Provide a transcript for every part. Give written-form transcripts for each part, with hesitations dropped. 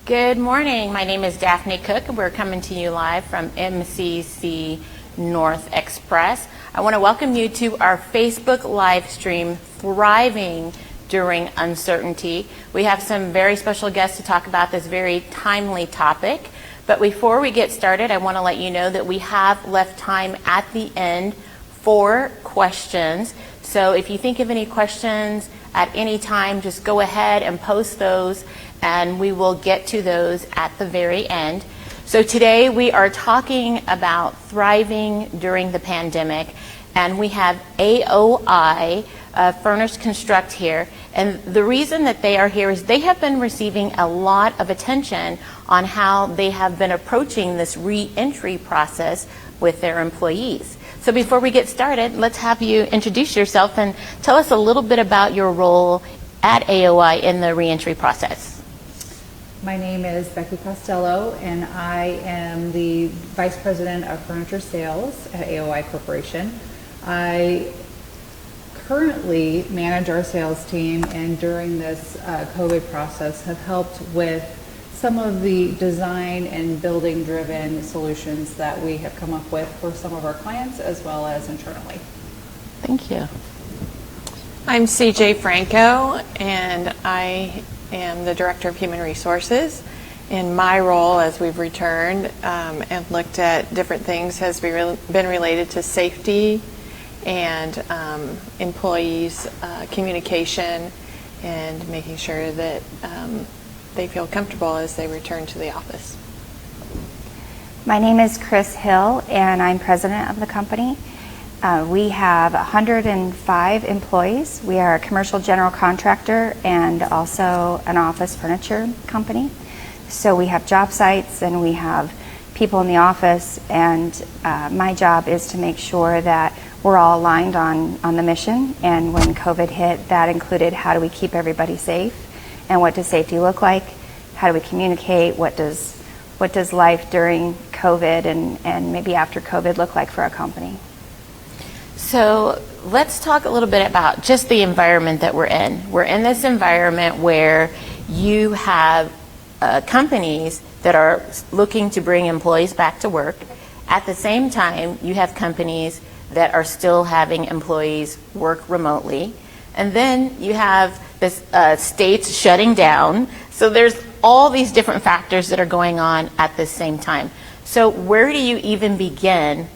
Good morning. My name is Daphne Cook, and we're coming to you live from MCC North Express. I want to welcome you to our Facebook live stream, Thriving During Uncertainty. We have some very special guests to talk about this very timely topic. But before we get started, I want to let you know that we have left time at the end for questions. So if you think of any questions at any time, just go ahead and post those, and we will get to those at the very end. So today we are talking about thriving during the pandemic, and we have AOI Furnish Construct here. And the reason that they are here is they have been receiving a lot of attention on how they have been approaching this reentry process with their employees. So before we get started, let's have you introduce yourself and tell us a little bit about your role at AOI in the reentry process. My name is Becky Costello, and I am the Vice President of Furniture Sales at AOI Corporation. I currently manage our sales team, and during this COVID process have helped with some of the design and building driven solutions that we have come up with for some of our clients as well as internally. Thank you. I'm CJ Franco, and I am the Director of Human Resources. In my role, as we've returned and looked at different things, has been related to safety and employees' communication and making sure that they feel comfortable as they return to the office. My name is Chris Hill, and I'm president of the company. We have 105 employees. We are a commercial general contractor and also an office furniture company. So we have job sites and we have people in the office, and my job is to make sure that we're all aligned on the mission. And when COVID hit, that included how do we keep everybody safe, and what does safety look like? How do we communicate? What does life during COVID and maybe after COVID look like for our company? So let's talk a little bit about just the environment that we're in. We're in this environment where you have companies that are looking to bring employees back to work. At the same time, you have companies that are still having employees work remotely. And then you have this states shutting down. So there's all these different factors that are going on at the same time. So where do you even begin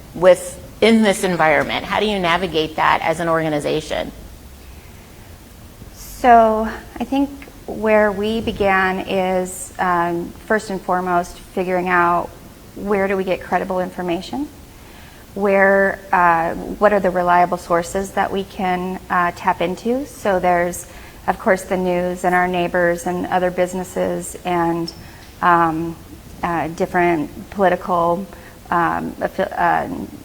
in this environment? How do you navigate that as an organization? So I think where we began is first and foremost figuring out where do we get credible information? What are the reliable sources that we can tap into? So there's, of course, the news and our neighbors and other businesses and different political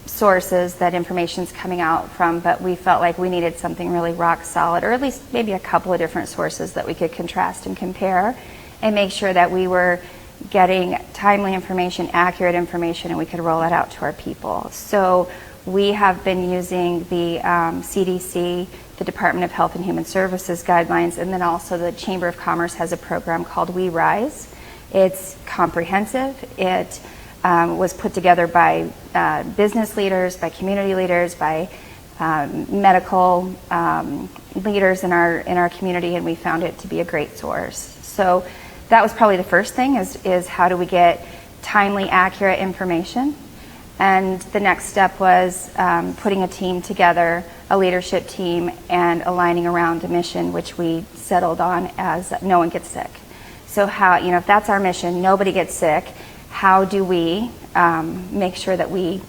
sources that information's coming out from, but we felt like we needed something really rock solid, or at least maybe a couple of different sources that we could contrast and compare and make sure that we were getting timely information, accurate information, and we could roll it out to our people. So we have been using the CDC, the Department of Health and Human Services guidelines, and then also the Chamber of Commerce has a program called We Rise. It's comprehensive. It was put together by business leaders, by community leaders, by medical leaders in our community, and we found it to be a great source. So that was probably the first thing is how do we get timely, accurate information? And the next step was putting a team together, a leadership team, and aligning around a mission, which we settled on as no one gets sick. So how, if that's our mission, nobody gets sick, how do we make sure that we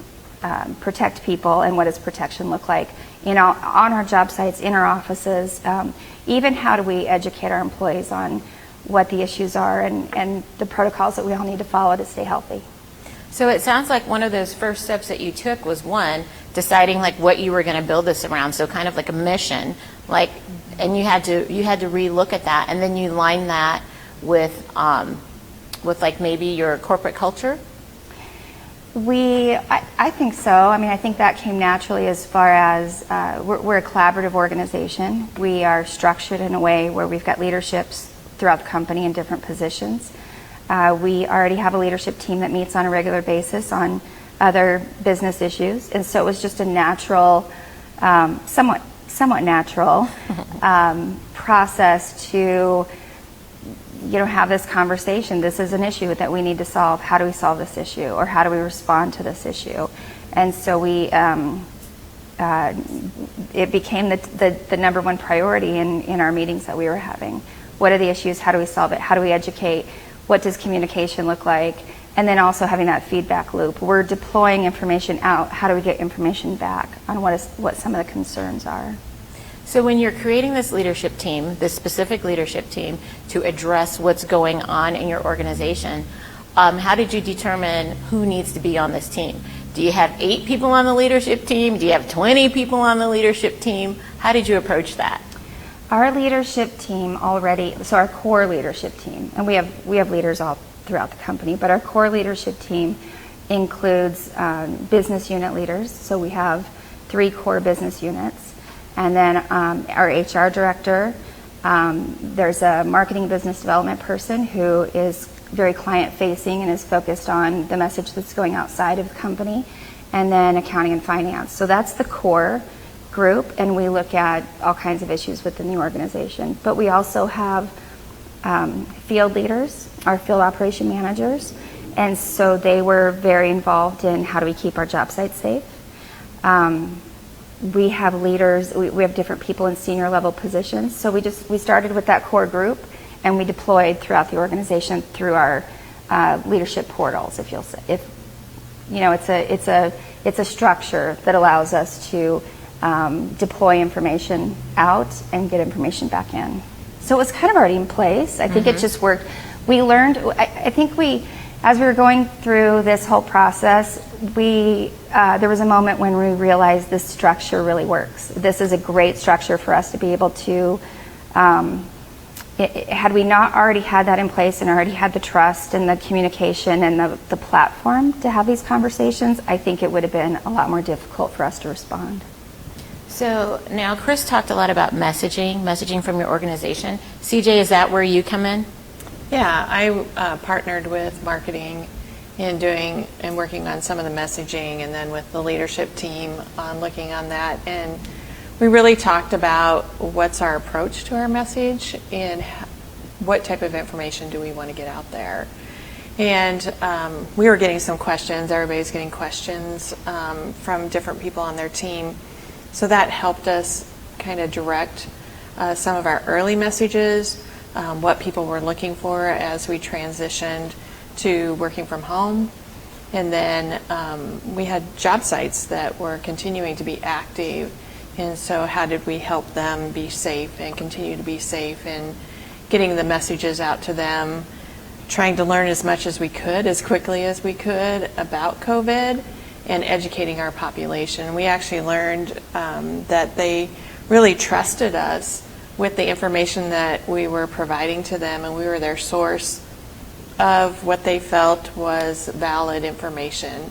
protect people, and what does protection look like on our job sites, in our offices, even how do we educate our employees on what the issues are and the protocols that we all need to follow to stay healthy. So it sounds like one of those first steps that you took was deciding like what you were going to build this around. So kind of like a mission, and you had to relook at that, and then you line that with like maybe your corporate culture. I think so. I think that came naturally as far as we're a collaborative organization. We are structured in a way where we've got leaderships throughout the company in different positions. We already have a leadership team that meets on a regular basis on other business issues, and so it was just a natural, somewhat natural process to have this conversation. This is an issue that we need to solve. How do we solve this issue, or how do we respond to this issue? And so we it became the number one priority in our meetings that we were having. What are the issues? How do we solve it? How do we educate? What does communication look like? And then also having that feedback loop. We're deploying information out. How do we get information back on what some of the concerns are? So when you're creating this leadership team, this specific leadership team, to address what's going on in your organization, how did you determine who needs to be on this team? Do you have 8 people on the leadership team? Do you have 20 people on the leadership team? How did you approach that? Our leadership team already, so our core leadership team, and we have leaders all throughout the company, but our core leadership team includes business unit leaders. So we have 3 core business units, and then our HR director. There's a marketing business development person who is very client facing and is focused on the message that's going outside of the company, and then accounting and finance. So that's the core group, and we look at all kinds of issues within the organization. But we also have field leaders, our field operation managers, and so they were very involved in how do we keep our job sites safe. We have leaders, we have different people in senior level positions, so we started with that core group, and we deployed throughout the organization through our leadership portals. It's a structure that allows us to deploy information out and get information back in. So it was kind of already in place. I think it just worked. We learned, I think as we were going through this whole process, there was a moment when we realized this structure really works. This is a great structure for us to be able to, had we not already had that in place and already had the trust and the communication and the platform to have these conversations, I think it would have been a lot more difficult for us to respond. So now Chris talked a lot about messaging from your organization. CJ, is that where you come in? Yeah, I partnered with marketing in doing and working on some of the messaging, and then with the leadership team on looking on that. And we really talked about what's our approach to our message and what type of information do we want to get out there. And we were getting some questions. Everybody's getting questions from different people on their team. So that helped us kind of direct some of our early messages, what people were looking for as we transitioned to working from home. And then we had job sites that were continuing to be active. And so how did we help them be safe and continue to be safe, and getting the messages out to them, trying to learn as much as we could, as quickly as we could about COVID, and educating our population. We actually learned that they really trusted us with the information that we were providing to them, and we were their source of what they felt was valid information,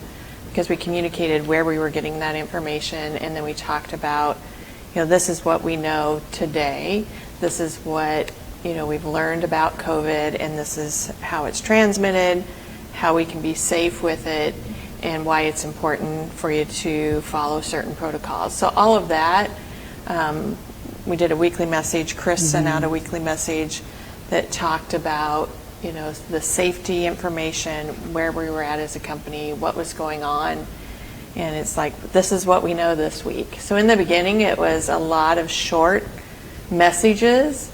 because we communicated where we were getting that information, and then we talked about, this is what we know today, this is what we've learned about COVID, and this is how it's transmitted, how we can be safe with it, and why it's important for you to follow certain protocols. So all of that, we did a weekly message. Chris sent out a weekly message that talked about, the safety information, where we were at as a company, what was going on. And it's like, this is what we know this week. So in the beginning, it was a lot of short messages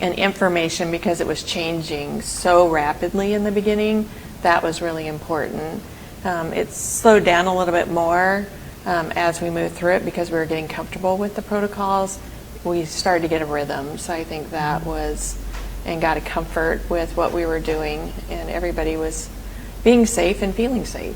and information, because it was changing so rapidly in the beginning. That was really important. It slowed down a little bit more as we moved through it, because we were getting comfortable with the protocols. We started to get a rhythm, so I think that was, and got a comfort with what we were doing, and everybody was being safe and feeling safe.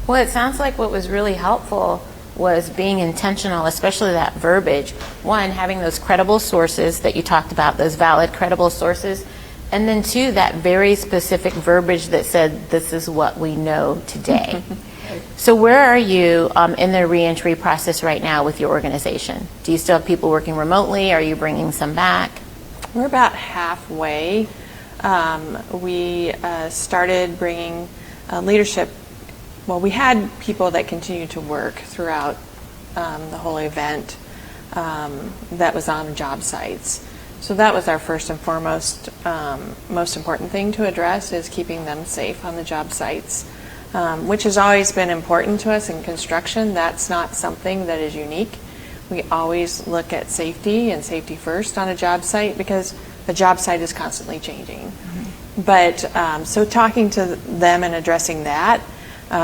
Well, it sounds like what was really helpful was being intentional, especially that verbiage. One, having those credible sources that you talked about, those valid, credible sources. And then 2, that very specific verbiage that said, this is what we know today. So where are you in the reentry process right now with your organization? Do you still have people working remotely? Are you bringing some back? We're about halfway we started bringing leadership. Well, we had people that continued to work throughout the whole event that was on job sites. So that was our first and foremost, most important thing to address, is keeping them safe on the job sites, which has always been important to us in construction. That's not something that is unique. We always look at safety and safety first on a job site, because the job site is constantly changing. But so talking to them and addressing that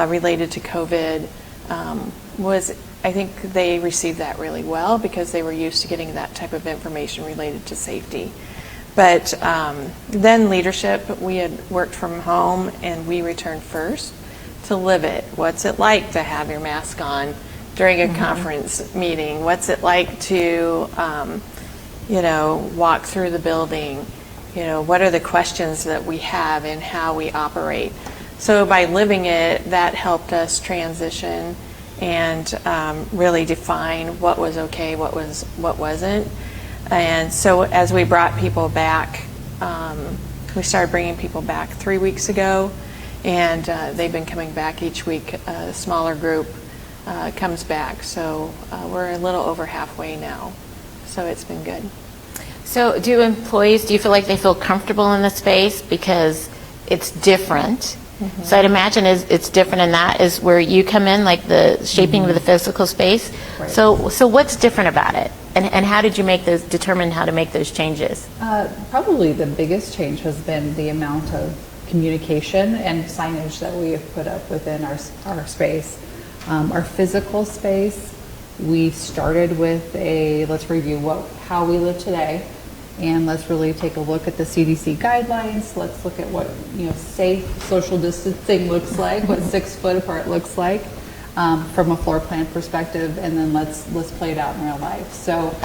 related to COVID was, I think they received that really well, because they were used to getting that type of information related to safety. But then leadership, we had worked from home, and we returned first to live it. What's it like to have your mask on during a conference meeting? What's it like to, walk through the building? What are the questions that we have in how we operate? So by living it, that helped us transition and really define what was okay, what wasn't. And so as we brought people back, we started bringing people back 3 weeks ago, and they've been coming back each week. A smaller group comes back, so we're a little over halfway now. So it's been good. So do you feel like they feel comfortable in the space because it's different? So I'd imagine it's different, and that is where you come in, like the shaping of the physical space. Right. So what's different about it? And how did you determine how to make those changes? Probably the biggest change has been the amount of communication and signage that we have put up within our space. Our physical space, we started with let's review how we live today, and let's really take a look at the CDC guidelines. Let's look at what safe social distancing looks like, what 6 foot apart looks like from a floor plan perspective, and then let's play it out in real life. So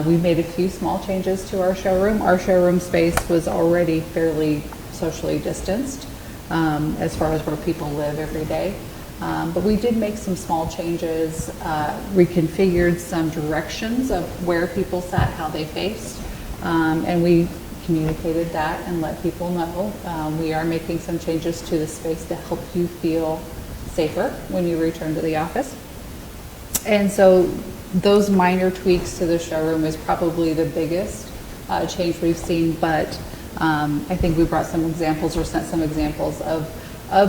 we made a few small changes to our showroom. Our showroom space was already fairly socially distanced as far as where people live every day. But we did make some small changes, reconfigured some directions of where people sat, how they faced, and we communicated that and let people know. We are making some changes to the space to help you feel safer when you return to the office. And so those minor tweaks to the showroom is probably the biggest change we've seen, but I think we brought some examples or sent some examples of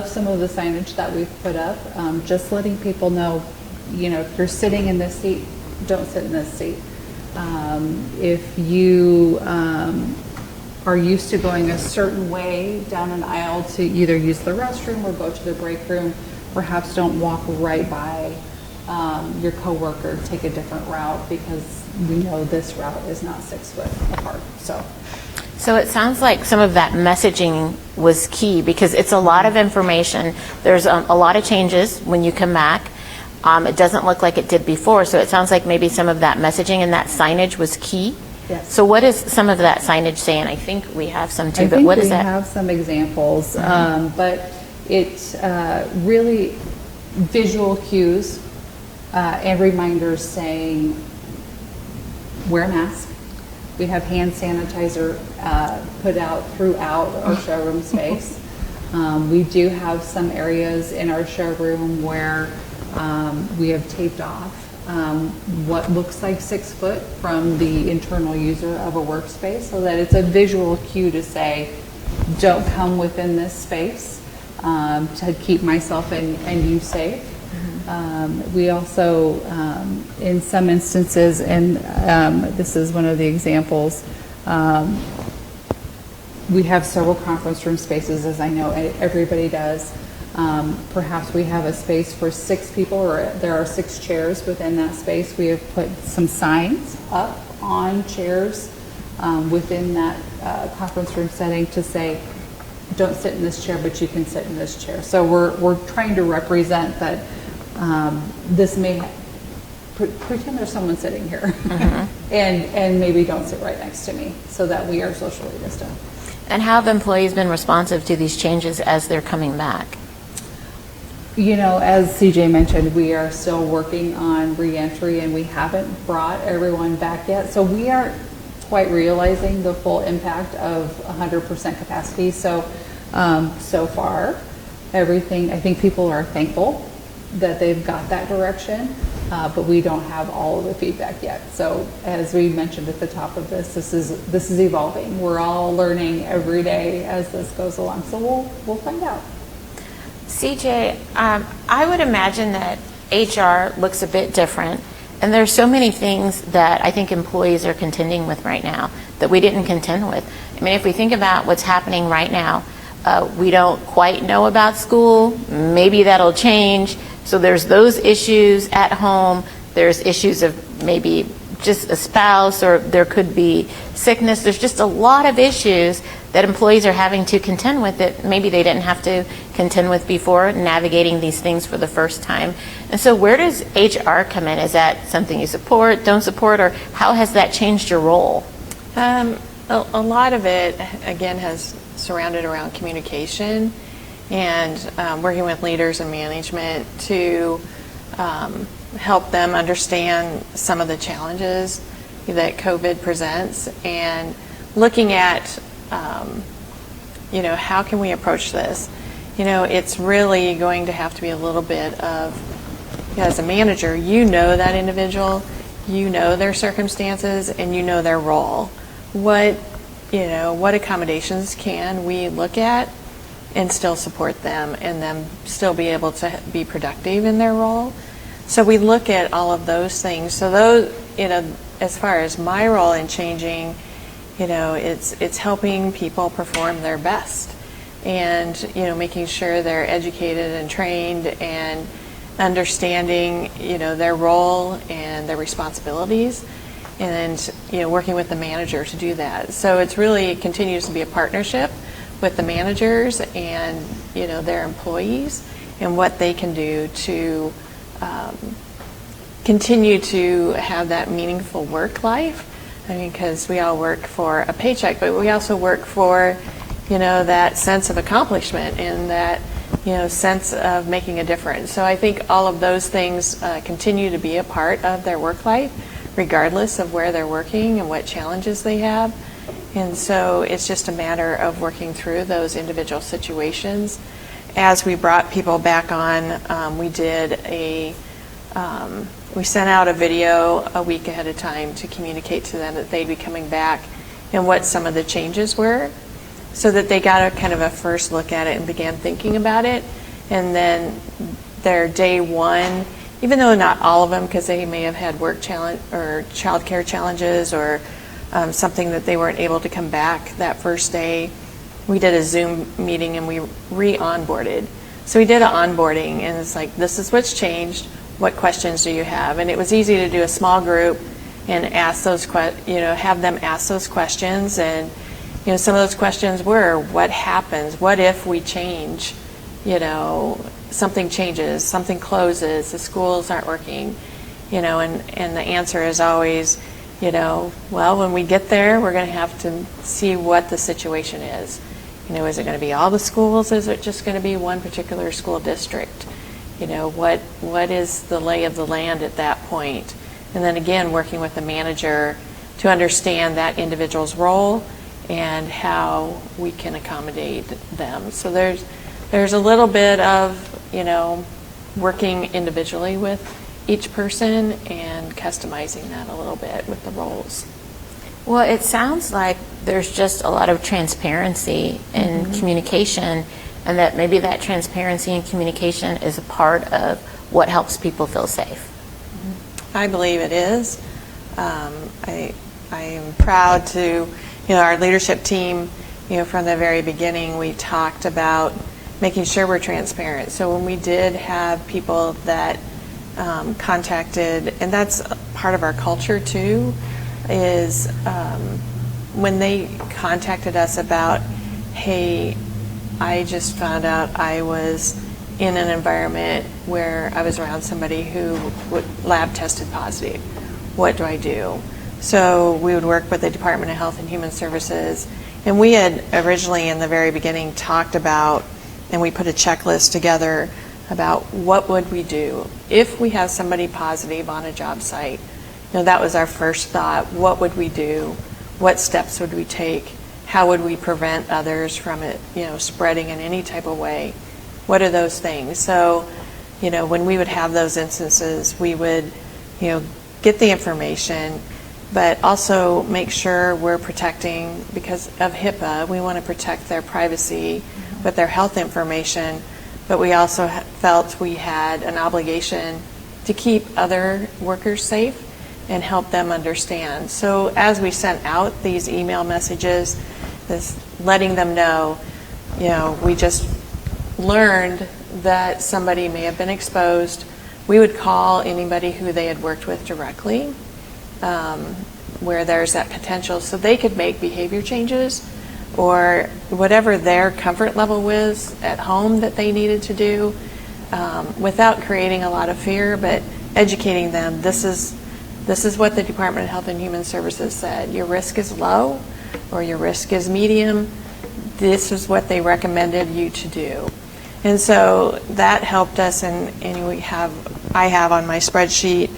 some of the signage that we've put up, just letting people know, if you're sitting in this seat, don't sit in this seat. If you are used to going a certain way down an aisle to either use the restroom or go to the break room, perhaps don't walk right by your coworker, take a different route, because we know this route is not 6 foot apart. So it sounds like some of that messaging was key, because it's a lot of information. There's a lot of changes when you come back. It doesn't look like it did before, so it sounds like maybe some of that messaging and that signage was key. Yes. So what is some of that signage saying? I think we have some too, but what is that? I think we have some examples, but it's really visual cues and reminders saying, wear a mask. We have hand sanitizer put out throughout our showroom space. We do have some areas in our showroom where we have taped off what looks like 6 foot from the internal user of a workspace, so that it's a visual cue to say, don't come within this space, to keep myself and you safe. We also, in some instances, and this is one of the examples, we have several conference room spaces, as I know everybody does. Perhaps we have a space for 6 people, or there are 6 chairs within that space. We have put some signs up on chairs within that conference room setting to say, don't sit in this chair, but you can sit in this chair. So we're trying to represent that this may pretend there's someone sitting here, and maybe don't sit right next to me, so that we are socially distant. And how have employees been responsive to these changes as they're coming back? As CJ mentioned, we are still working on reentry, and we haven't brought everyone back yet. So we aren't quite realizing the full impact of 100% capacity. So, so far, everything, I think people are thankful that they've got that direction, but we don't have all of the feedback yet. So as we mentioned at the top of this is evolving. We're all learning every day as this goes along. So we'll find out. CJ, I would imagine that HR looks a bit different, and there's so many things that I think employees are contending with right now that we didn't contend with. I mean, if we think about what's happening right now, we don't quite know about school. Maybe that'll change. So there's those issues at home. There's issues of maybe just a spouse, or there could be sickness. There's just a lot of issues that employees are having to contend with that maybe they didn't have to contend with before, navigating these things for the first time. And so where does HR come in? Is that something you support, don't support, or how has that changed your role? A lot of it, again, has surrounded around communication and working with leaders and management to help them understand some of the challenges that COVID presents, and looking at how can we approach this? It's really going to have to be a little bit of, as a manager, that individual, their circumstances, and their role. What accommodations can we look at and still support them, and them still be able to be productive in their role? So we look at all of those things. So those, as far as my role in changing, it's helping people perform their best, and making sure they're educated and trained and understanding their role and their responsibilities, and working with the manager to do that. So it continues to be a partnership with the managers and their employees, and what they can do to continue to have that meaningful work life. I mean, because we all work for a paycheck, but we also work for that sense of accomplishment and that sense of making a difference. So I think all of those things continue to be a part of their work life, regardless of where they're working and what challenges they have. And so it's just a matter of working through those individual situations. As we brought people back on, we sent out a video a week ahead of time to communicate to them that they'd be coming back and what some of the changes were, so that they got a kind of a first look at it and began thinking about it. And then their day one, even though not all of them, because they may have had work challenge or childcare challenges or something that they weren't able to come back that first day, we did a Zoom meeting and we re-onboarded. So we did an onboarding, and it's like, this is what's changed. What questions do you have? And it was easy to do a small group and ask those, have them ask those questions. And some of those questions were, what happens? What if we change? Something changes, something closes, the schools aren't working. And the answer is always, well, when we get there, we're going to have to see what the situation is. Is it going to be all the schools? Is it just going to be one particular school district? What is the lay of the land at that point? And then again, working with the manager to understand that individual's role and how we can accommodate them. So there's a little bit of, working individually with each person and customizing that a little bit with the roles. Well, it sounds like there's just a lot of transparency in communication, and that maybe that transparency and communication is a part of what helps people feel safe. I believe it is. I am proud to, our leadership team, from the very beginning, we talked about making sure we're transparent. So when we did have people that contacted, and that's part of our culture too, is when they contacted us about, hey, I just found out I was in an environment where I was around somebody who lab tested positive. What do I do? So we would work with the Department of Health and Human Services, and we had originally in the very beginning talked about, and we put a checklist together about what would we do if we have somebody positive on a job site. That was our first thought. What would we do? what steps would we take? How would we prevent others from it, spreading in any type of way? What are those things? So, when we would have those instances, we would, get the information, but also make sure we're protecting, because of HIPAA, we want to protect their privacy with their health information, but we also felt we had an obligation to keep other workers safe and help them understand. So as we sent out these email messages, this letting them know, we just learned that somebody may have been exposed. We would call anybody who they had worked with directly, where there's that potential, so they could make behavior changes or whatever their comfort level was at home that they needed to do, without creating a lot of fear, but educating them. This is what the Department of Health and Human Services said. Your risk is low or your risk is medium. This is what they recommended you to do. And so that helped us, and I have on my spreadsheet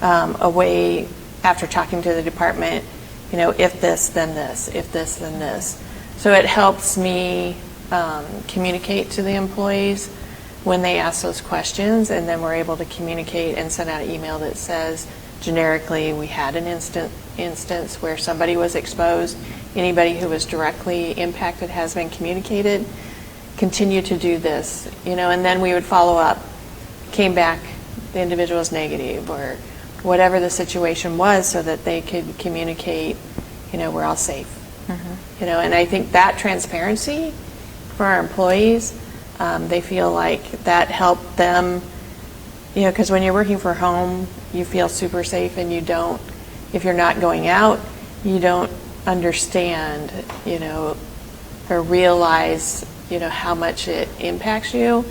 a way, after talking to the department, if this, then this, if this, then this. So it helps me communicate to the employees when they ask those questions, and then we're able to communicate and send out an email that says, generically, we had an instance where somebody was exposed. Anybody who was directly impacted has been communicated. Continue to do this, and then we would follow up. Came back, the individual was negative, or whatever the situation was, so that they could communicate, we're all safe. And I think that transparency for our employees, they feel like that helped them, because when you're working from home, you feel super safe, and if you're not going out, you don't understand, or realize, how much it impacts you,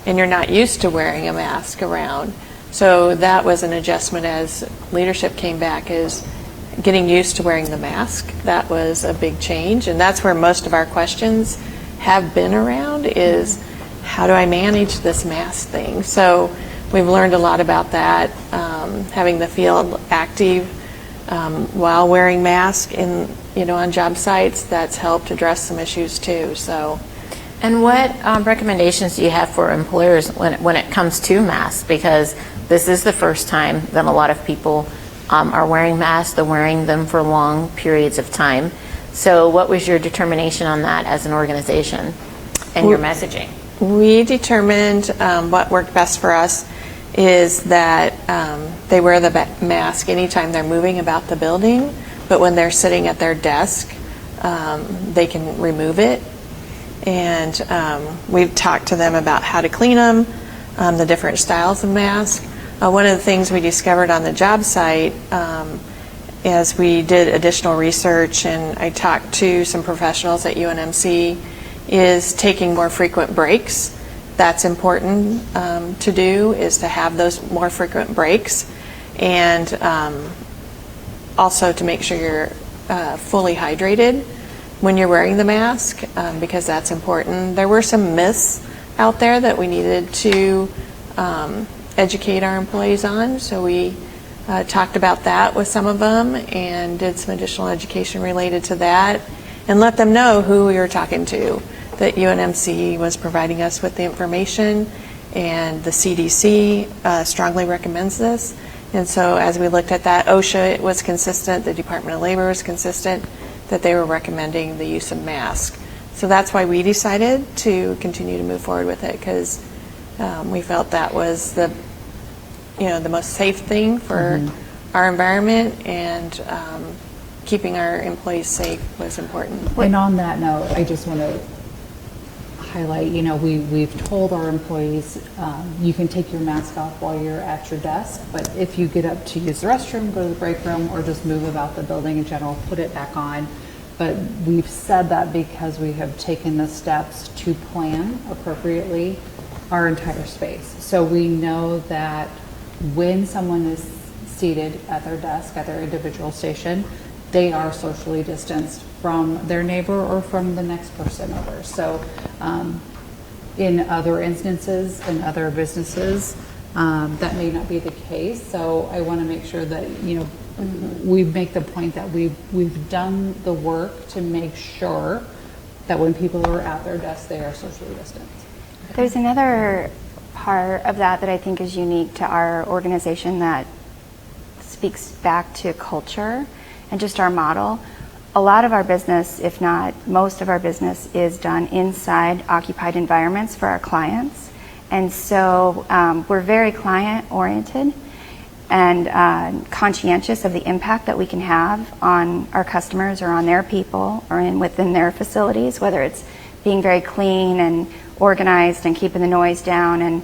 and you're not used to wearing a mask around. So that was an adjustment as leadership came back, is getting used to wearing the mask. That was a big change, and that's where most of our questions have been around, is how do I manage this mask thing? So we've learned a lot about that, having the field active while wearing masks on job sites. That's helped address some issues too. So. And what recommendations do you have for employers when it comes to masks? Because this is the first time that a lot of people are wearing masks. They're wearing them for long periods of time. So what was your determination on that as an organization and your messaging? We determined what worked best for us is that they wear the mask anytime they're moving about the building, but when they're sitting at their desk, they can remove it. And we've talked to them about how to clean them, the different styles of mask. One of the things we discovered on the job site as we did additional research, and I talked to some professionals at UNMC, is taking more frequent breaks. That's important to do, is to have those more frequent breaks, and also to make sure you're fully hydrated when you're wearing the mask, because that's important. There were some myths out there that we needed to educate our employees on, so we talked about that with some of them and did some additional education related to that, and let them know who we were talking to, that UNMC was providing us with the information, and the CDC strongly recommends this. And so as we looked at that, OSHA was consistent, the Department of Labor was consistent, that they were recommending the use of masks. So that's why we decided to continue to move forward with it, because we felt that was the most safe thing for our environment, and keeping our employees safe was important. And on that note, I just want to highlight, we've told our employees, you can take your mask off while you're at your desk, but if you get up to use the restroom, go to the break room, or just move about the building in general, put it back on. But we've said that because we have taken the steps to plan appropriately our entire space. So we know that when someone is seated at their desk, at their individual station, they are socially distanced from their neighbor or from the next person over. So in other instances, in other businesses, that may not be the case. So I want to make sure that, we make the point that we've done the work to make sure that when people are at their desks, they are socially distanced. There's another part of that I think is unique to our organization that speaks back to culture and just our model. A lot of our business, if not most of our business, is done inside occupied environments for our clients. And so we're very client-oriented and conscientious of the impact that we can have on our customers or on their people or within their facilities, whether it's being very clean and organized and keeping the noise down, and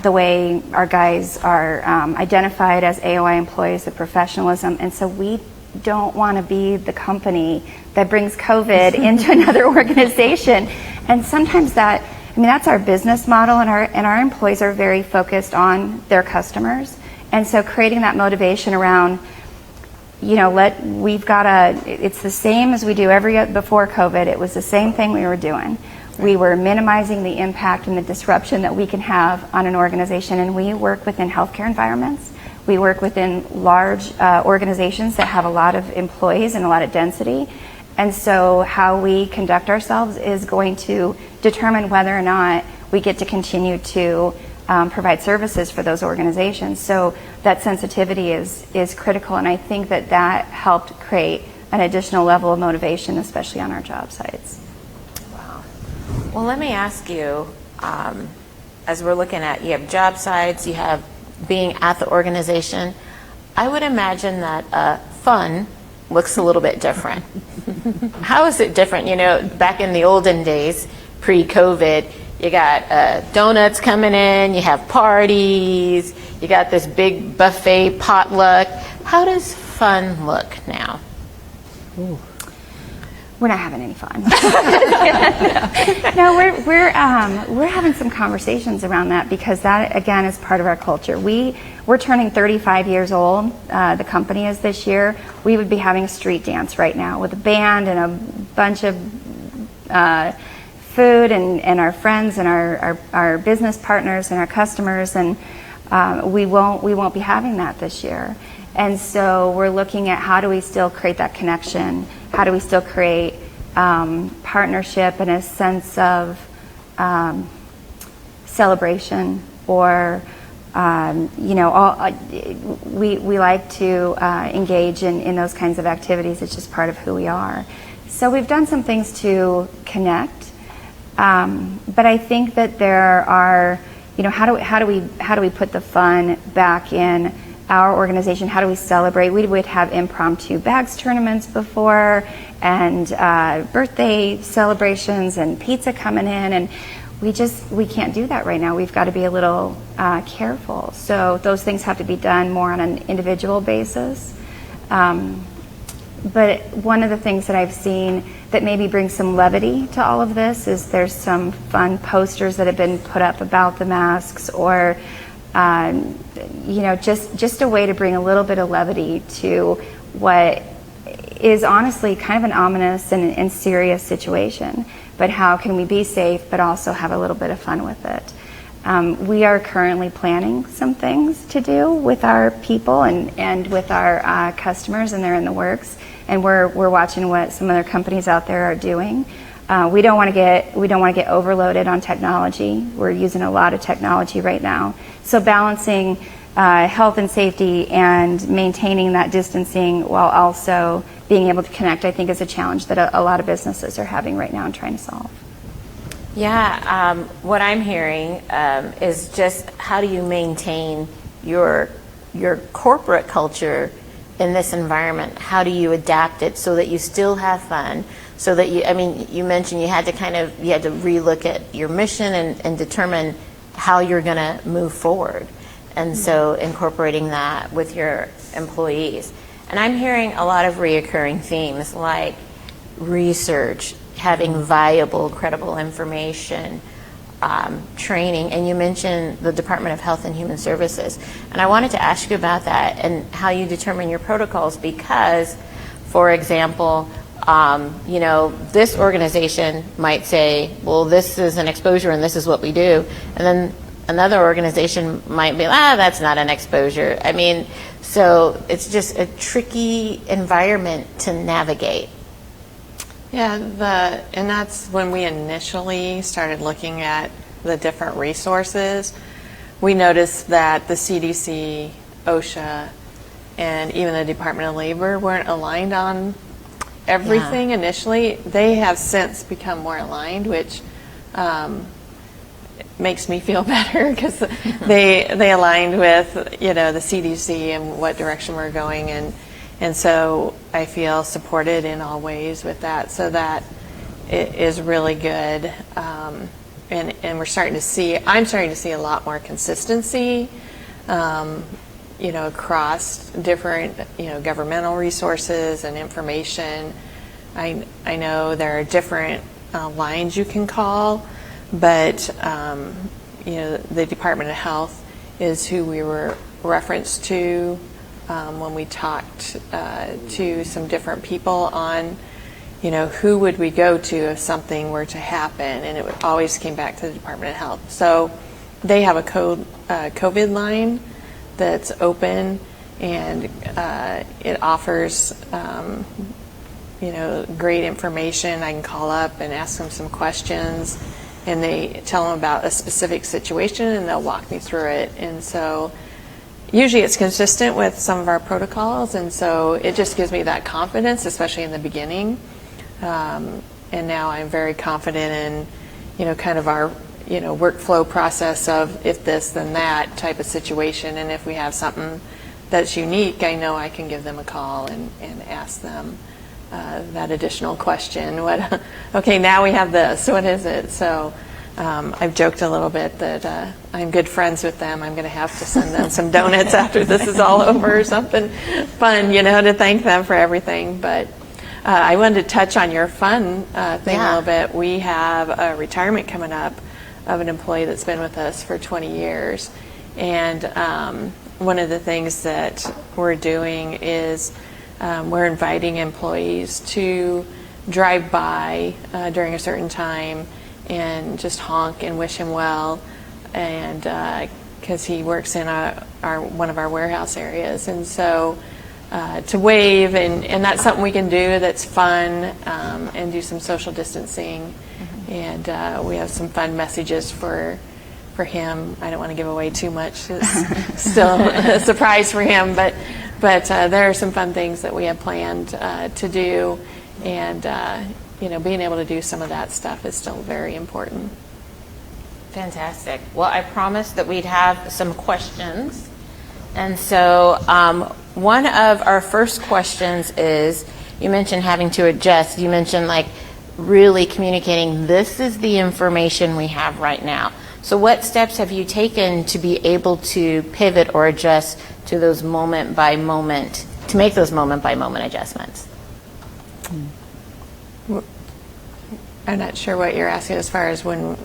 the way our guys are identified as AOI employees, the professionalism. And so we don't want to be the company that brings COVID into another organization. And sometimes that's our business model, and our employees are very focused on their customers. And so creating that motivation around, it's the same as we do before COVID. It was the same thing we were doing. We were minimizing the impact and the disruption that we can have on an organization, and we work within healthcare environments. We work within large organizations that have a lot of employees and a lot of density. And so how we conduct ourselves is going to determine whether or not we get to continue to provide services for those organizations. So that sensitivity is critical, and I think that helped create an additional level of motivation, especially on our job sites. Wow. Well, let me ask you, as we're looking at, you have job sites, you have being at the organization, I would imagine that fun looks a little bit different. How is it different? Back in the olden days, pre-COVID, you got donuts coming in, you have parties, you got this big buffet potluck. How does fun look now? Ooh. We're not having any fun. No, we're having some conversations around that, because that again is part of our culture. We're turning 35 years old. The company is this year. We would be having a street dance right now with a band and a bunch of food and our friends and our business partners and our customers, and we won't be having that this year. And so we're looking at how do we still create that connection. How do we still create partnership and a sense of celebration, or we like to engage in those kinds of activities. It's just part of who we are. So we've done some things to connect, but I think that there are, how do we put the fun back in our organization? How do we celebrate? We would have impromptu bags tournaments before, and birthday celebrations and pizza coming in, and we can't do that right now. We've got to be a little careful. So those things have to be done more on an individual basis. But one of the things that I've seen that maybe brings some levity to all of this is there's some fun posters that have been put up about the masks, or just a way to bring a little bit of levity to what is honestly kind of an ominous and serious situation. But how can we be safe but also have a little bit of fun with it? We are currently planning some things to do with our people and with our customers, and they're in the works. And we're watching what some other companies out there are doing. We don't want to get overloaded on technology. We're using a lot of technology right now. So balancing health and safety and maintaining that distancing while also being able to connect, I think, is a challenge that a lot of businesses are having right now and trying to solve. Yeah, what I'm hearing is just how do you maintain your corporate culture in this environment? How do you adapt it so that you still have fun? So that you mentioned you had to relook at your mission and determine how you're going to move forward. And so incorporating that with your employees. And I'm hearing a lot of reoccurring themes like research, having viable, credible information, training, and you mentioned the Department of Health and Human Services. And I wanted to ask you about that and how you determine your protocols, because, for example, this organization might say, well, this is an exposure and this is what we do. And then another organization might be, that's not an exposure. I mean, so it's just a tricky environment to navigate. Yeah, and that's when we initially started looking at the different resources. We noticed that the CDC, OSHA, and even the Department of Labor weren't aligned on everything initially. They have since become more aligned, which makes me feel better because they aligned with the CDC and what direction we're going, and so I feel supported in all ways with that. So that is really good, and I'm starting to see a lot more consistency, across different governmental resources and information. I know there are different lines you can call, but the Department of Health is who we were referenced to when we talked to some different people on, who would we go to if something were to happen, and it always came back to the Department of Health. So they have a COVID line that's open, and it offers great information. I can call up and ask them some questions, and they tell them about a specific situation, and they'll walk me through it. And so usually it's consistent with some of our protocols, and so it just gives me that confidence, especially in the beginning. And now I'm very confident in, kind of our, workflow process of if this, then that type of situation. And if we have something that's unique, I know I can give them a call and ask them that additional question. Okay, now we have this. What is it? So I've joked a little bit that I'm good friends with them. I'm going to have to send them some donuts after this is all over or something fun, to thank them for everything. But I wanted to touch on your fun thing a little bit. We have a retirement coming up of an employee that's been with us for 20 years. And one of the things that we're doing is we're inviting employees to drive by during a certain time and just honk and wish him well, and because he works in one of our warehouse areas, and so to wave, and that's something we can do that's fun, and do some social distancing, and we have some fun messages for him. I don't want to give away too much. It's still a surprise for him, but there are some fun things that we have planned to do, and being able to do some of that stuff is still very important. Fantastic. Well, I promised that we'd have some questions, and so one of our first questions is, you mentioned having to adjust. You mentioned really communicating, this is the information we have right now. So what steps have you taken to be able to pivot or adjust to those moment by moment, to make those moment by moment adjustments? I'm not sure what you're asking as far as what we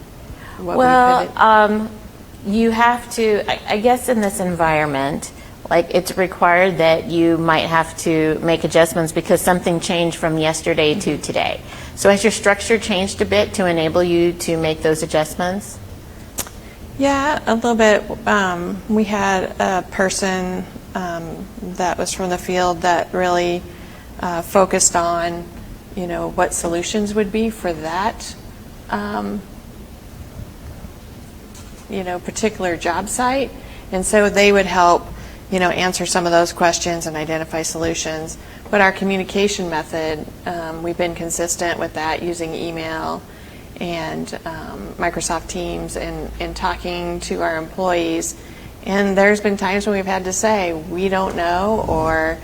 pivot. You have to, I guess in this environment, it's required that you might have to make adjustments because something changed from yesterday to today. So has your structure changed a bit to enable you to make those adjustments? Yeah, a little bit. We had a person that was from the field that really focused on, what solutions would be for that, particular job site. And so they would help, answer some of those questions and identify solutions. But our communication method, we've been consistent with that, using email and Microsoft Teams and talking to our employees. And there's been times when we've had to say, we don't know, or,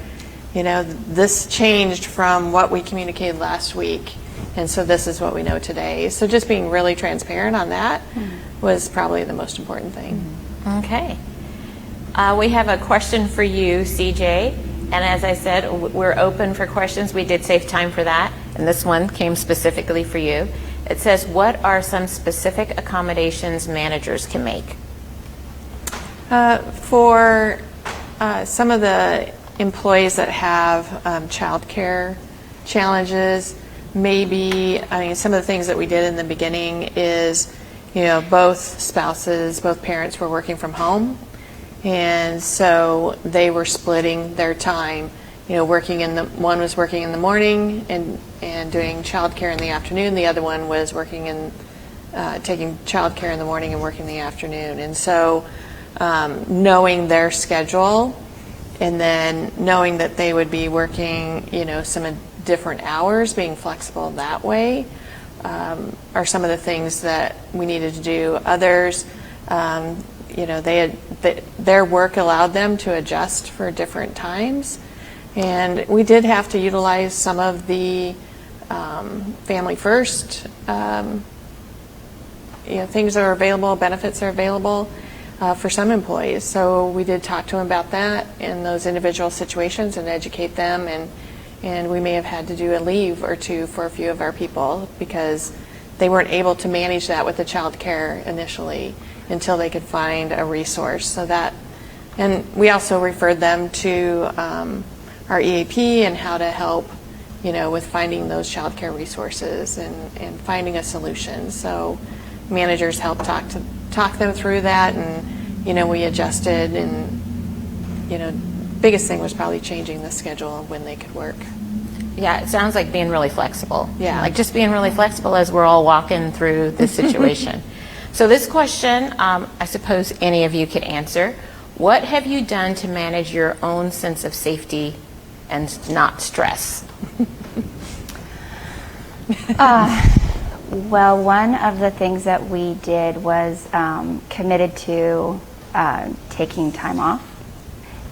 this changed from what we communicated last week, and so this is what we know today. So just being really transparent on that was probably the most important thing. Okay. We have a question for you, CJ. And as I said, we're open for questions. We did save time for that. And this one came specifically for you. It says, what are some specific accommodations managers can make? For some of the employees that have childcare challenges, maybe, some of the things that we did in the beginning is, both spouses, both parents were working from home. And so they were splitting their time, one was working in the morning and doing childcare in the afternoon. The other one was working taking childcare in the morning and working in the afternoon. And so knowing their schedule and then knowing that they would be working, some different hours, being flexible that way, are some of the things that we needed to do. Others, their work allowed them to adjust for different times, and we did have to utilize some of the family first things that are available, benefits are available for some employees. So we did talk to them about that in those individual situations and educate them, and we may have had to do a leave or two for a few of our people because they weren't able to manage that with the child care initially until they could find a resource. And we also referred them to our EAP and how to help, with finding those child care resources and finding a solution. So managers helped talk them through that, and we adjusted, and biggest thing was probably changing the schedule of when they could work. Yeah, it sounds like being really flexible. Yeah. Like just being really flexible as we're all walking through this situation. So this question, I suppose any of you could answer. What have you done to manage your own sense of safety and not stress? Well, one of the things that we did was committed to taking time off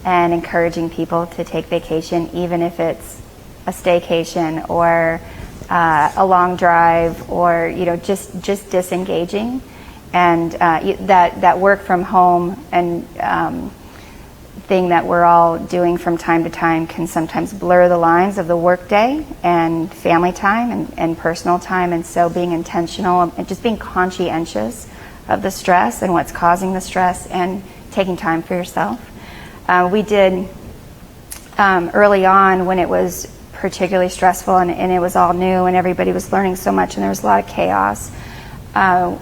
and encouraging people to take vacation, even if it's a staycation or a long drive, or just disengaging. And that work from home and thing that we're all doing from time to time can sometimes blur the lines of the workday and family time and personal time. And so being intentional and just being conscientious of the stress and what's causing the stress and taking time for yourself. We did early on when it was particularly stressful and it was all new and everybody was learning so much and there was a lot of chaos.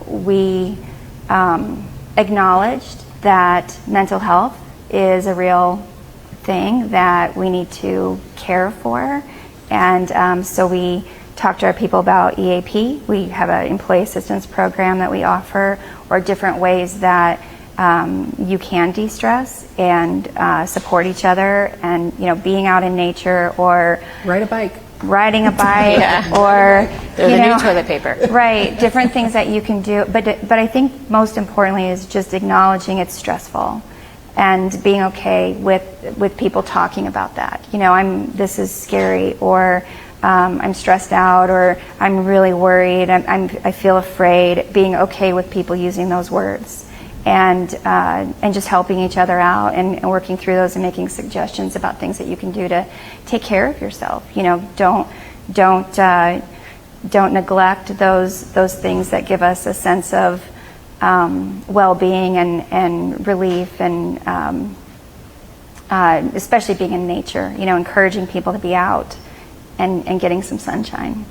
We acknowledged that mental health is a real thing that we need to care for, and so we talked to our people about EAP. We have an employee assistance program that we offer, or different ways that you can de-stress and support each other, and being out in nature or riding a bike or the new toilet paper. Right, different things that you can do, but I think most importantly is just acknowledging it's stressful and being okay with people talking about that. This is scary, or I'm stressed out, or I'm really worried, I feel afraid. Being okay with people using those words and just helping each other out and working through those and making suggestions about things that you can do to take care of yourself. Don't neglect those things that give us a sense of well-being and relief, and especially being in nature. Encouraging people to be out and getting some sunshine.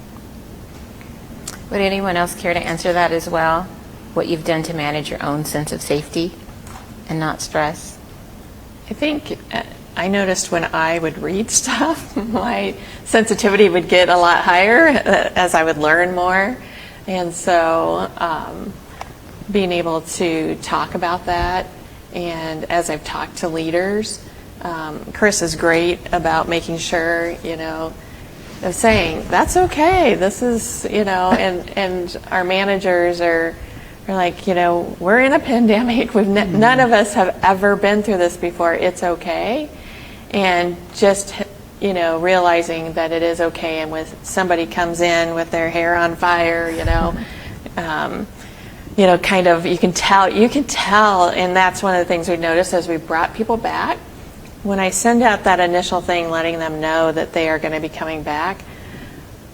Would anyone else care to answer that as well? What you've done to manage your own sense of safety and not stress? I think I noticed when I would read stuff, my sensitivity would get a lot higher as I would learn more. And so being able to talk about that, and as I've talked to leaders, Chris is great about making sure, of saying, that's okay, this is, and our managers are like, we're in a pandemic. None of us have ever been through this before. It's okay. And just, realizing that it is okay. And when somebody comes in with their hair on fire, kind of, you can tell. And that's one of the things we noticed as we brought people back. When I send out that initial thing, letting them know that they are going to be coming back,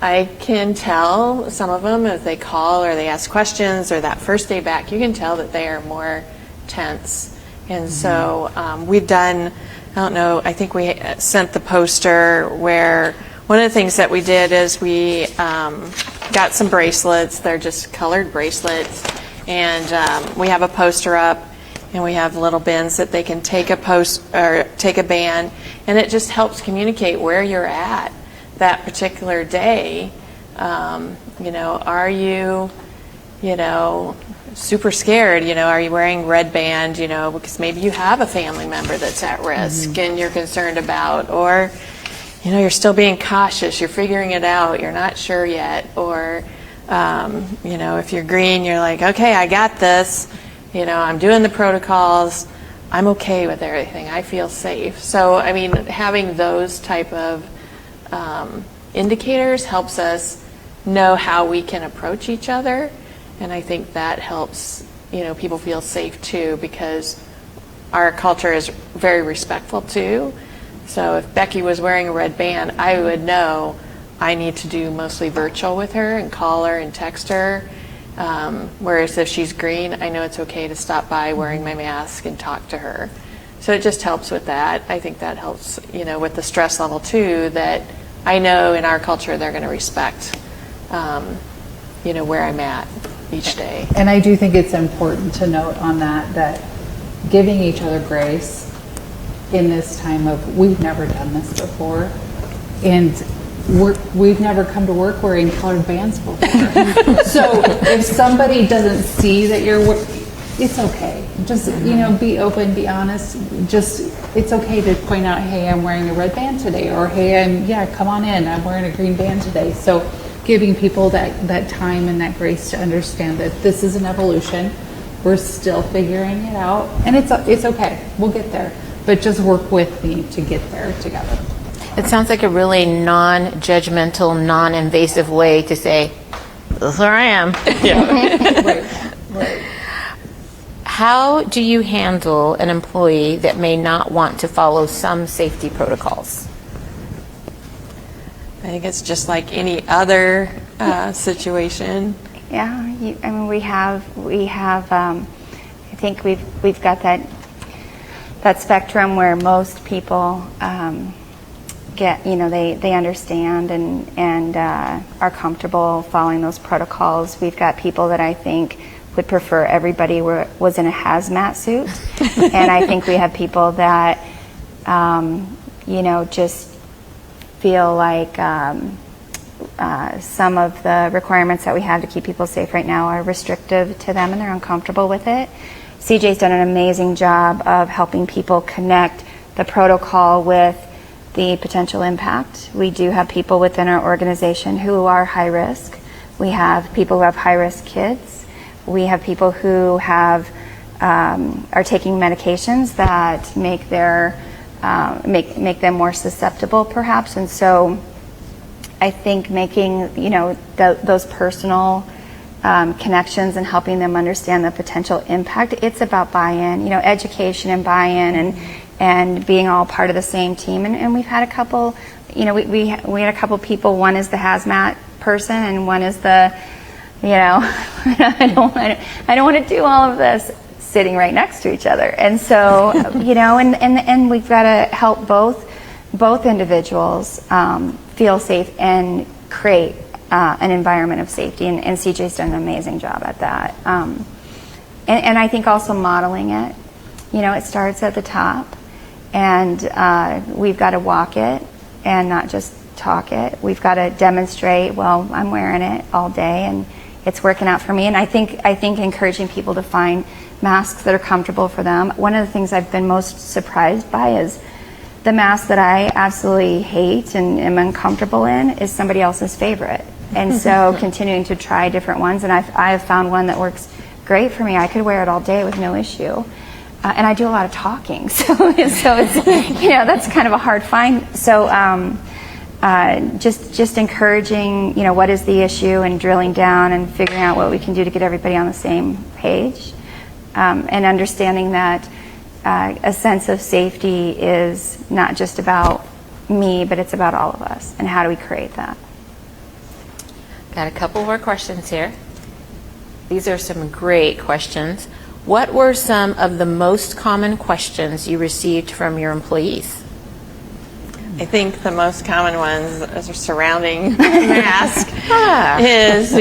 I can tell some of them, if they call or they ask questions, or that first day back, you can tell that they are more tense. And so we've done, I think we sent the poster where one of the things that we did is we got some bracelets. They're just colored bracelets, And we have a poster up, and we have little bins that they can take a band, and it just helps communicate where you're at that particular day. Are you, super scared? Are you wearing red band? Because maybe you have a family member that's at risk and you're concerned about, or you're still being cautious. You're figuring it out. You're not sure yet, or if you're green, you're like, okay, I got this. I'm doing the protocols. I'm okay with everything. I feel safe. So, having those type of indicators helps us know how we can approach each other. And I think that helps, people feel safe too, because our culture is very respectful too. So if Becky was wearing a red band, I would know I need to do mostly virtual with her and call her and text her. Whereas if she's green, I know it's okay to stop by wearing my mask and talk to her. So it just helps with that. I think that helps, with the stress level too, that I know in our culture they're going to respect, where I'm at each day. And I do think it's important to note on that giving each other grace in this time of, we've never done this before, and we've never come to work wearing colored bands before. So if somebody doesn't see that it's okay. Just, be open, be honest. It's okay to point out, hey, I'm wearing a red band today, or hey, come on in, I'm wearing a green band today. So giving people that time and that grace to understand that this is an evolution. We're still figuring it out, and it's okay. We'll get there, but just work with me to get there together. It sounds like a really non-judgmental, non-invasive way to say, this is where I am. Right. How do you handle an employee that may not want to follow some safety protocols? I think it's just like any other situation. Yeah, we have. I think we've got that spectrum where most people get, they understand and are comfortable following those protocols. We've got people that I think would prefer everybody was in a hazmat suit, and I think we have people that just feel like some of the requirements that we have to keep people safe right now are restrictive to them and they're uncomfortable with it. CJ's done an amazing job of helping people connect the protocol with the potential impact. We do have people within our organization who are high risk. We have people who have high risk kids. We have people who are taking medications that make make them more susceptible, perhaps. And so I think making those personal connections and helping them understand the potential impact. It's about buy-in, education and buy-in, and being all part of the same team. And we've had a couple, we had a couple people. One is the hazmat person, and one is the, I don't want to do all of this, sitting right next to each other. And so, and we've got to help both individuals feel safe and create an environment of safety. And CJ's done an amazing job at that. And I think also modeling it. It starts at the top, and we've got to walk it and not just talk it. We've got to demonstrate, well, I'm wearing it all day and it's working out for me. And I think encouraging people to find masks that are comfortable for them. One of the things I've been most surprised by is the mask that I absolutely hate and am uncomfortable in is somebody else's favorite. And so continuing to try different ones, and I have found one that works great for me. I could wear it all day with no issue. And I do a lot of talking, so it's that's kind of a hard find. So just encouraging, what is the issue, and drilling down and figuring out what we can do to get everybody on the same page, and understanding that a sense of safety is not just about me, but it's about all of us, and how do we create that? Got a couple more questions here. These are some great questions. What were some of the most common questions you received from your employees? I think the most common ones are surrounding mask is,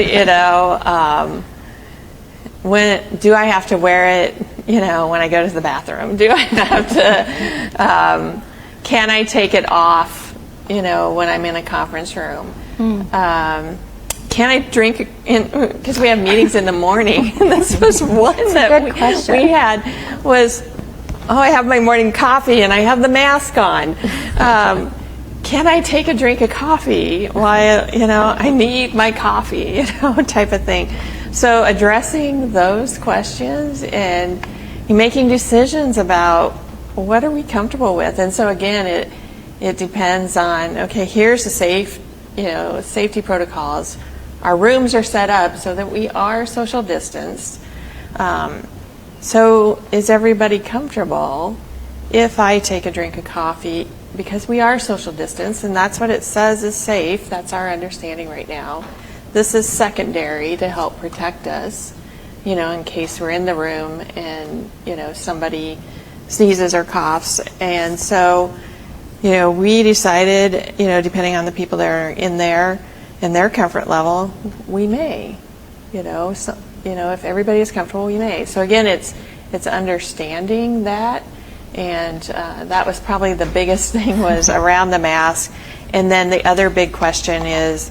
do I have to wear it, when I go to the bathroom? Do I have to, can I take it off, when I'm in a conference room? Can I drink, because we have meetings in the morning, and this was one that we had was, I have my morning coffee and I have the mask on. Can I take a drink of coffee while, I need my coffee, type of thing. So addressing those questions and making decisions about what are we comfortable with. And so again, it depends on, okay, here's the safety protocols. Our rooms are set up so that we are social distanced. So is everybody comfortable if I take a drink of coffee? Because we are social distance, and that's what it says is safe. That's our understanding right now. This is secondary to help protect us, in case we're in the room and, somebody sneezes or coughs. And so, we decided, depending on the people that are in there and their comfort level, we may, if everybody is comfortable, we may. So again, it's understanding that. And that was probably the biggest thing was around the mask. And then the other big question is,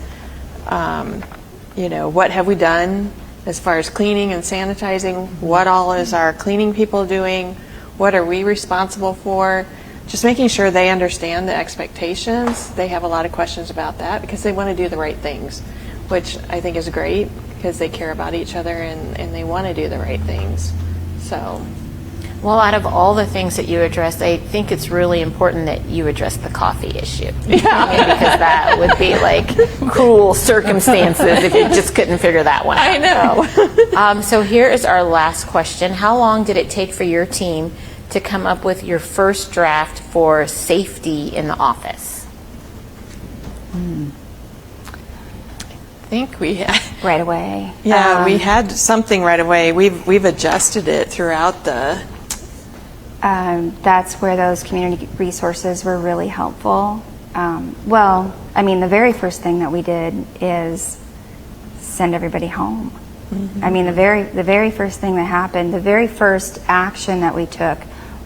what have we done as far as cleaning and sanitizing? What all is our cleaning people doing? What are we responsible for? Just making sure they understand the expectations. They have a lot of questions about that because they want to do the right things, which I think is great because they care about each other and they want to do the right things. So. Well, out of all the things that you addressed, I think it's really important that you address the coffee issue. Because that would be like cruel circumstances if you just couldn't figure that one out. I know. So here is our last question. How long did it take for your team to come up with your first draft for safety in the office? I think we had. Right away. Yeah, we had something right away. We've adjusted it throughout the. That's where those community resources were really helpful. The very first thing that we did is send everybody home. Mm-hmm. The very first thing that happened, the very first action that we took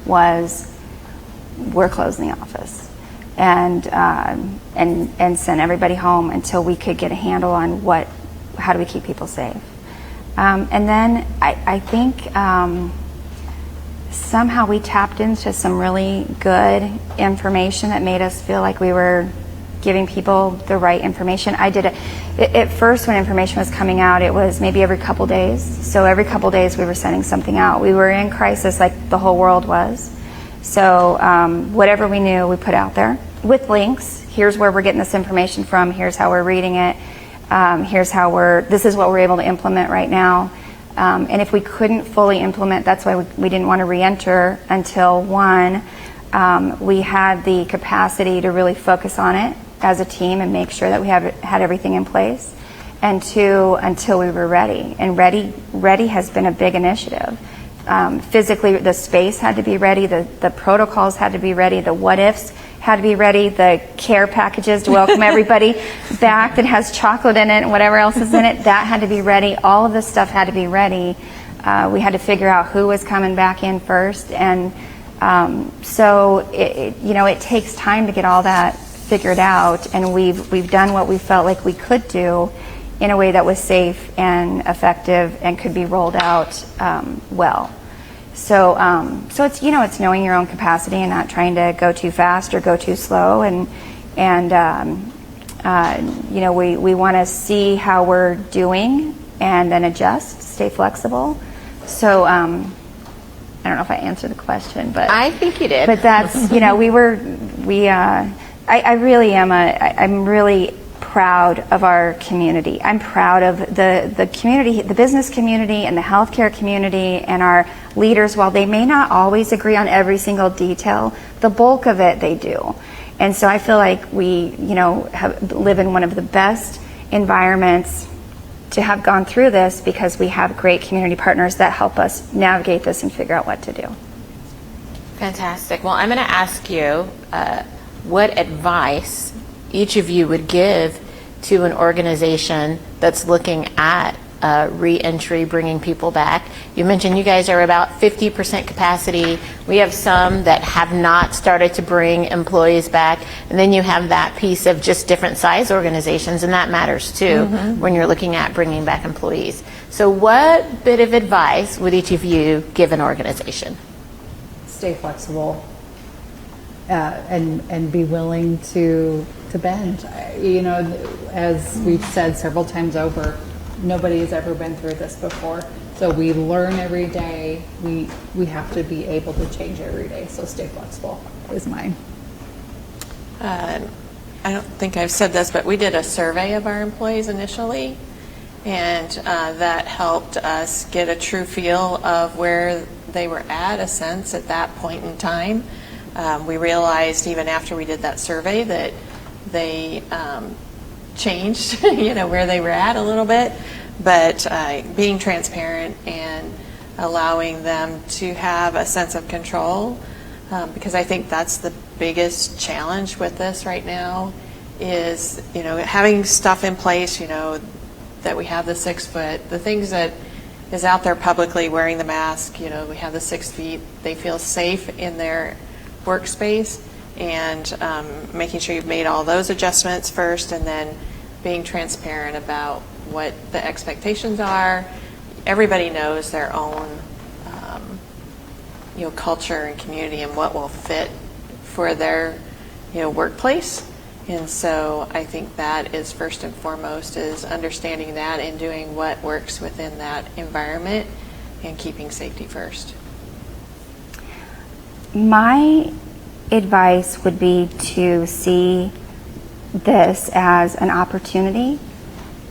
was we're closing the office and send everybody home until we could get a handle on how do we keep people safe. And then I think somehow we tapped into some really good information that made us feel like we were giving people the right information. At first when information was coming out, it was maybe every couple days. So every couple days we were sending something out. We were in crisis like the whole world was. So whatever we knew, we put out there with links. Here's where we're getting this information from. Here's how we're reading it. This is what we're able to implement right now. And if we couldn't fully implement, that's why we didn't want to re-enter until we had the capacity to really focus on it as a team and make sure that we had everything in place. And two, until we were ready. And ready has been a big initiative. Physically, the space had to be ready, the protocols had to be ready, the what-ifs had to be ready, the care packages to welcome everybody back that has chocolate in it and whatever else is in it, that had to be ready. All of this stuff had to be ready. We had to figure out who was coming back in first. And so it takes time to get all that figured out, and we've done what we felt like we could do in a way that was safe and effective and could be rolled out well. So it's it's knowing your own capacity and not trying to go too fast or go too slow, and we want to see how we're doing and then adjust, stay flexible. So I don't know if I answered the question, but I think you did. But that's I really am I'm really proud of our community. I'm proud of the community, the business community and the healthcare community and our leaders. While they may not always agree on every single detail, the bulk of it they do. And so I feel like we, live in one of the best environments to have gone through this because we have great community partners that help us navigate this and figure out what to do. Fantastic. Well, I'm going to ask you what advice each of you would give to an organization that's looking at reentry, bringing people back. You mentioned you guys are about 50% capacity. We have some that have not started to bring employees back. And then you have that piece of just different size organizations, and that matters too when you're looking at bringing back employees. So what bit of advice would each of you give an organization? Stay flexible and be willing to bend. You know, as we've said several times over, nobody has ever been through this before. So we learn every day. We have to be able to change every day. So stay flexible is mine. I don't think I've said this, but we did a survey of our employees initially, and that helped us get a true feel of where they were at, a sense at that point in time. We realized even after we did that survey that they changed, where they were at a little bit, but being transparent and allowing them to have a sense of control, because I think that's the biggest challenge with this right now is, having stuff in place, that we have the 6 foot, the things that is out there publicly, wearing the mask, we have the 6 feet, they feel safe in their workspace, and making sure you've made all those adjustments first, and then being transparent about what the expectations are. Everybody knows their own culture and community and what will fit for their workplace. And so I think that is first and foremost, is understanding that and doing what works within that environment and keeping safety first. My advice would be to see this as an opportunity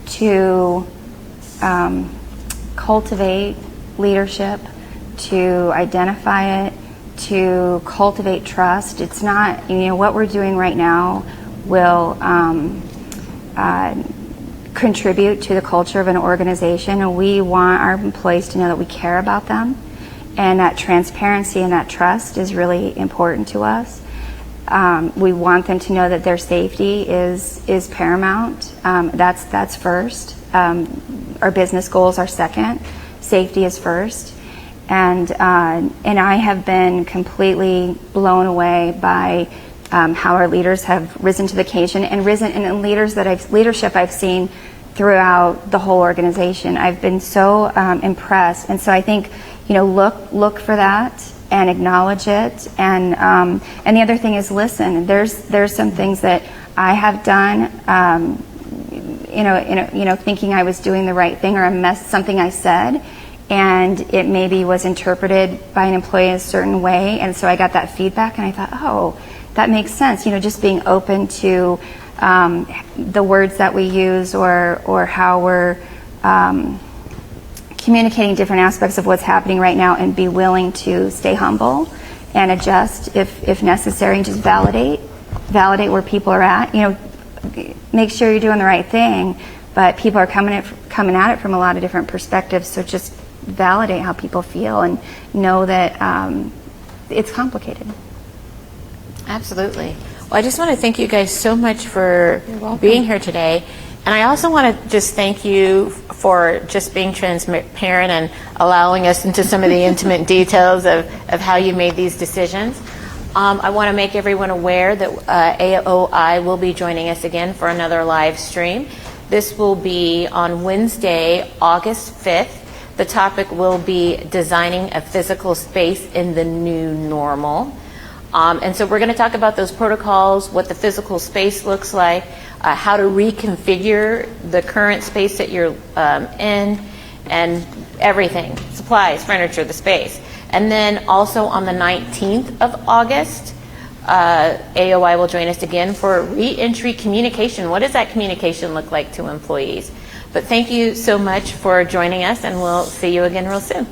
to cultivate leadership, to identify it, to cultivate trust. It's not, what we're doing right now will contribute to the culture of an organization, and we want our employees to know that we care about them, and that transparency and that trust is really important to us. We want them to know that their safety is paramount. That's first. Our business goals are second. Safety is first. And I have been completely blown away by how our leaders have risen to the occasion and leadership I've seen throughout the whole organization. I've been so impressed, and so I think look for that and acknowledge it. And the other thing is listen. There's some things that I have done, thinking I was doing the right thing, or something I said, and it maybe was interpreted by an employee a certain way, and so I got that feedback, and I thought, oh, that makes sense. Just being open to the words that we use, or how we're communicating different aspects of what's happening right now, and be willing to stay humble and adjust if necessary, and just validate where people are at. Make sure you're doing the right thing, but people are coming at it from a lot of different perspectives, so just validate how people feel and know that it's complicated. Absolutely. Well, I just want to thank you guys so much for being here today. And I also want to just thank you for just being transparent and allowing us into some of the intimate details of how you made these decisions. I want to make everyone aware that AOI will be joining us again for another live stream. This will be on Wednesday, August 5th. The topic will be designing a physical space in the new normal. And so we're going to talk about those protocols, what the physical space looks like, how to reconfigure the current space that you're in, and everything, supplies, furniture, the space. And then also on the 19th of August, AOI will join us again for reentry communication. What does that communication look like to employees? But thank you so much for joining us, and we'll see you again real soon.